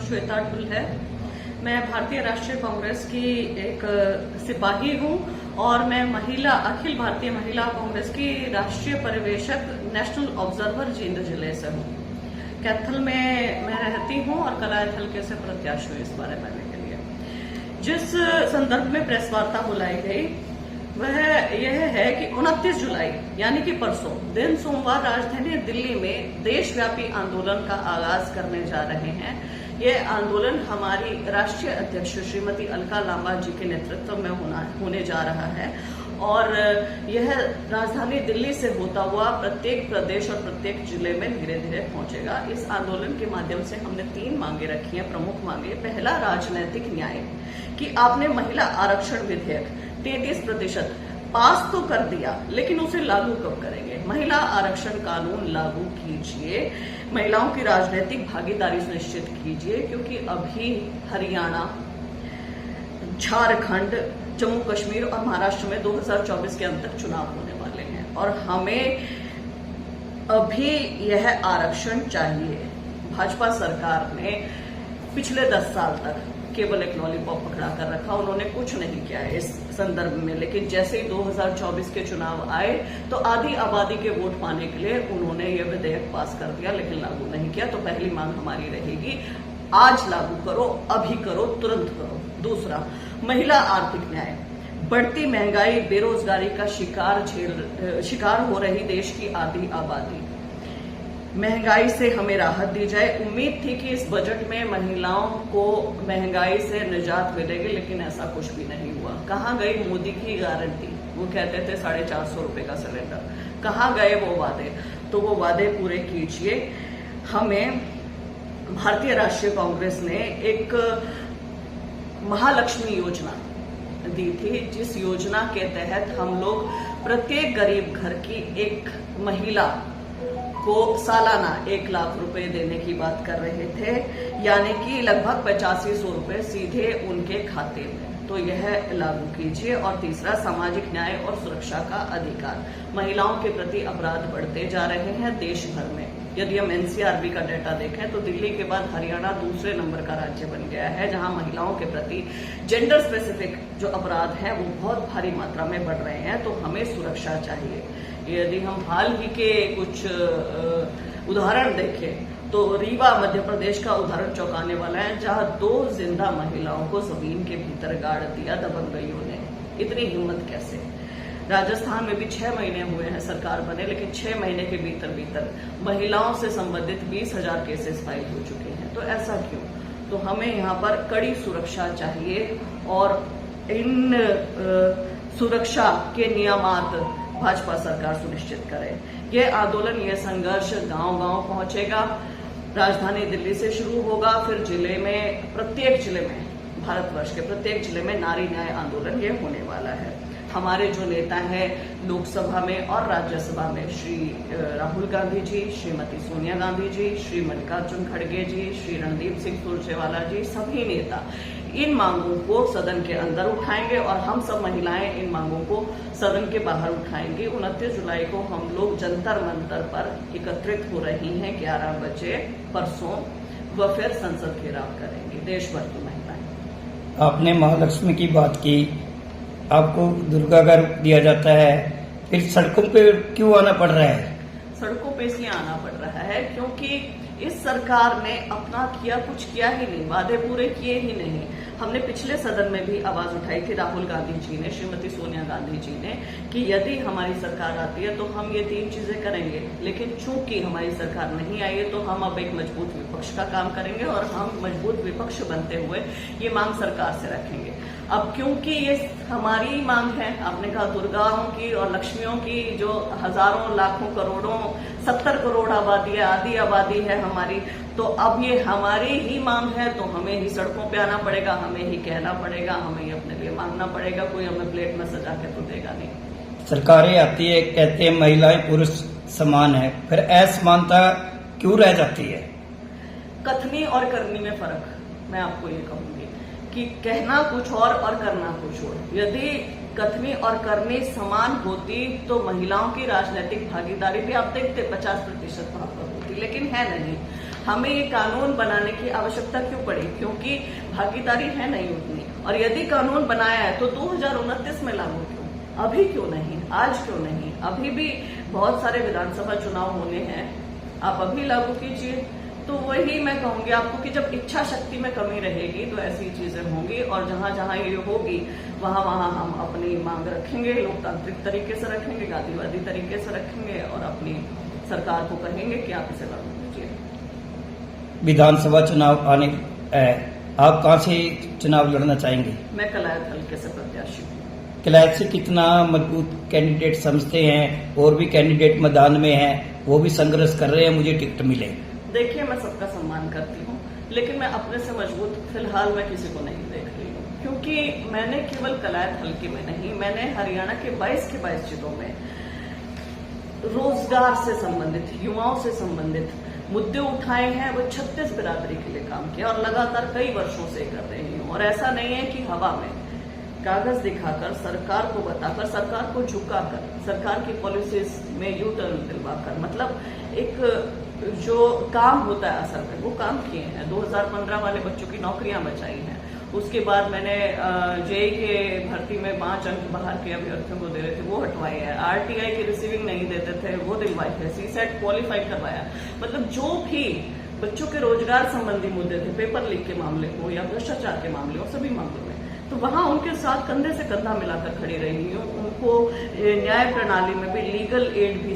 श्वेता ढुल है। मैं भारतीय राष्ट्रीय कांग्रेस की एक सिपाही हूं और मैं अखिल भारतीय महिला कांग्रेस की राष्ट्रीय पर्यवेक्षक नेशनल ऑब्जर्वर जींद जिले से हूं। कैथल में मैं रहती हूं और कलायत हल्के से प्रत्याशी हूं इस बारे में करने के लिए। जिस संदर्भ में प्रेस वार्ता बुलाई गई वह यह है कि 29 जुलाई यानी कि परसों दिन सोमवार राजधानी दिल्ली में देशव्यापी आंदोलन का आगाज करने जा रहे हैं। यह आंदोलन हमारी राष्ट्रीय अध्यक्ष श्रीमती अलका लांबा जी के नेतृत्व में होने जा रहा है और यह राजधानी दिल्ली से होता हुआ प्रत्येक प्रदेश और प्रत्येक जिले में धीरे धीरे पहुंचेगा। इस आंदोलन के माध्यम से हमने 3 मांगे रखी हैं, प्रमुख मांगे। पहला, राजनैतिक न्याय, कि आपने महिला आरक्षण विधेयक 33% पास तो कर दिया, लेकिन उसे लागू कब करेंगे? महिला आरक्षण कानून लागू कीजिए, महिलाओं की राजनीतिक भागीदारी सुनिश्चित कीजिए, क्योंकि अभी हरियाणा, झारखंड, जम्मू कश्मीर और महाराष्ट्र में 2024 के अंत तक चुनाव होने वाले हैं और हमें अभी यह आरक्षण चाहिए। भाजपा सरकार ने पिछले 10 साल तक केवल एक लॉलीपॉप पकड़ा कर रखा, उन्होंने कुछ नहीं किया इस संदर्भ में। लेकिन जैसे ही 2024 के चुनाव आए तो आधी आबादी के वोट पाने के लिए उन्होंने ये विधेयक पास कर दिया, लेकिन लागू नहीं किया। तो पहली मांग हमारी रहेगी, आज लागू करो, अभी करो, तुरंत करो। दूसरा, महिला आर्थिक न्याय। बढ़ती महंगाई, बेरोजगारी का शिकार हो रही देश की आधी आबादी, महंगाई से हमें राहत दी जाए। उम्मीद थी कि इस बजट में महिलाओं को महंगाई से निजात मिलेगी, लेकिन ऐसा कुछ भी नहीं हुआ। कहाँ गई मोदी की गारंटी? वो कहते थे 450 रुपए का सिलेंडर। कहाँ गए वो वादे? तो वो वादे पूरे कीजिए। हमें भारतीय राष्ट्रीय कांग्रेस ने एक महालक्ष्मी योजना दी थी, जिस योजना के तहत हम लोग प्रत्येक गरीब घर की एक महिला को सालाना 1 लाख रुपए देने की बात कर रहे थे, यानी कि लगभग 8500 रुपए सीधे उनके खाते में। तो यह लागू कीजिए। और तीसरा, सामाजिक न्याय और सुरक्षा का अधिकार। महिलाओं के प्रति अपराध बढ़ते जा रहे हैं देश भर में। यदि हम एनसीआरबी का डेटा देखें तो दिल्ली के बाद हरियाणा दूसरे नंबर का राज्य बन गया है, जहां महिलाओं के प्रति जेंडर स्पेसिफिक जो अपराध हैं वो बहुत भारी मात्रा में बढ़ रहे हैं। तो हमें सुरक्षा चाहिए। यदि हम हाल ही के कुछ उदाहरण देखें तो रीवा मध्य प्रदेश का उदाहरण चौंकाने वाला है, जहां 2 जिंदा महिलाओं को जमीन के भीतर गाड़ दिया दबंगइयों ने। इतनी हिम्मत कैसे? राजस्थान में भी 6 महीने हुए हैं सरकार बने, लेकिन 6 महीने के भीतर महिलाओं से संबंधित 20,000 केसेस फाइल हो चुके हैं। तो ऐसा क्यों? तो हमें यहाँ पर कड़ी सुरक्षा चाहिए और इन सुरक्षा के नियमात भाजपा सरकार सुनिश्चित करे। यह आंदोलन, यह संघर्ष गांव-गांव पहुंचेगा। राजधानी दिल्ली से शुरू होगा, फिर जिले में, प्रत्येक जिले में, भारतवर्ष के प्रत्येक जिले में नारी न्याय आंदोलन ये होने वाला है। हमारे जो नेता हैं लोकसभा में और राज्यसभा में, श्री राहुल गांधी जी, श्रीमती सोनिया गांधी जी, श्री मल्लिकार्जुन खड़गे जी, श्री रणदीप सिंह सुरजेवाला जी, सभी नेता इन मांगों को सदन के अंदर उठाएंगे और हम सब महिलाएं इन मांगों को सदन के बाहर उठाएंगे। 29 जुलाई को हम लोग जंतर मंतर पर एकत्रित हो रही हैं 11 बजे परसों, व फिर संसद घेराव करेंगे देश भर की महिलाएं। आपने महालक्ष्मी की बात की, आपको दुर्गा का रूप दिया जाता है, फिर सड़कों पे क्यों आना पड़ रहा है? सड़कों पे इसलिए आना पड़ रहा है क्योंकि इस सरकार ने अपना कुछ किया ही नहीं, वादे पूरे किए ही नहीं। हमने पिछले सदन में भी आवाज उठाई थी, राहुल गांधी जी ने, श्रीमती सोनिया गांधी जी ने, कि यदि हमारी सरकार आती है तो हम ये 3 चीजें करेंगे। लेकिन चूंकि हमारी सरकार नहीं आई है तो हम अब एक मजबूत विपक्ष का काम करेंगे और हम मजबूत विपक्ष बनते हुए ये मांग सरकार से रखेंगे। अब क्योंकि ये हमारी मांग है, आपने कहा दुर्गाओं की और लक्ष्मियों की, जो हजारों, लाखों, करोड़ों, 70 करोड़ आबादी है, आधी आबादी है हमारी, तो अब ये हमारी ही मांग है तो हमें ही सड़कों पे आना पड़ेगा, हमें ही कहना पड़ेगा, हमें ही अपने लिए मांगना पड़ेगा। कोई हमें प्लेट में सजा के तो देगा नहीं। सरकारें आती है, कहते हैं महिलाएं पुरुष समान है, फिर असमानता क्यों रह जाती है? कथनी और करनी में फर्क, मैं आपको ये कहूंगी कि कहना कुछ और करना कुछ और। यदि कथनी और करनी समान होती तो महिलाओं की राजनीतिक भागीदारी भी आप देखते 50% वहां पर होती, लेकिन है नहीं। हमें ये कानून बनाने की आवश्यकता क्यों पड़ी? क्योंकि भागीदारी है नहीं उतनी। और यदि कानून बनाया है तो 2029 में लागू क्यों? अभी क्यों नहीं? आज क्यों नहीं? अभी भी बहुत सारे विधानसभा चुनाव होने हैं, आप अभी लागू कीजिए। तो वही मैं कहूंगी आपको कि जब इच्छा शक्ति में कमी रहेगी तो ऐसी चीजें होंगी, और जहां जहां ये होगी वहां वहां हम अपनी मांग रखेंगे, लोकतांत्रिक तरीके से रखेंगे, गांधीवादी तरीके से रखेंगे, और अपनी सरकार को कहेंगे कि आप इसे लागू कीजिए। विधानसभा चुनाव आने आप कहाँ से चुनाव लड़ना चाहेंगे? मैं कलायत हल्के से प्रत्याशी हूँ। किलायत से कितना मजबूत कैंडिडेट समझते हैं? और भी कैंडिडेट मैदान में हैं, वो भी संघर्ष कर रहे हैं, मुझे टिकट मिले। देखिए, मैं सबका सम्मान करती हूँ, लेकिन मैं अपने से मजबूत फिलहाल मैं किसी को नहीं देख रही हूँ, क्योंकि मैंने केवल कलायत हल्के में नहीं, मैंने हरियाणा के 22 के 22 जिलों में रोजगार से संबंधित, युवाओं से संबंधित मुद्दे उठाए हैं। वो 36 बिरादरी के लिए काम किया और लगातार कई वर्षों से कर रही हूँ। और ऐसा नहीं है कि हवा में कागज दिखाकर, सरकार को बताकर, सरकार को झुकाकर, सरकार की पॉलिसीज में यू टर्न दिलवाकर, मतलब एक जो काम होता है असल में वो काम किए हैं। 2015 वाले बच्चों की नौकरियां बचाई हैं। उसके बाद मैंने जेई के भर्ती में 5 अंक बाहर के अभ्यर्थियों को दे रहे थे, वो हटवाए हैं। आरटीआई की रिसीविंग नहीं देते थे, वो दिलवाए थे। सीसेट क्वालिफाई करवाया। मतलब जो भी बच्चों के रोजगार संबंधी मुद्दे थे, पेपर लीक के मामले हो या भ्रष्टाचार के मामले हो, सभी मामलों में तो वहां उनके साथ कंधे से कंधा मिलाकर खड़ी रही हूँ। उनको न्याय प्रणाली में भी लीगल एड भी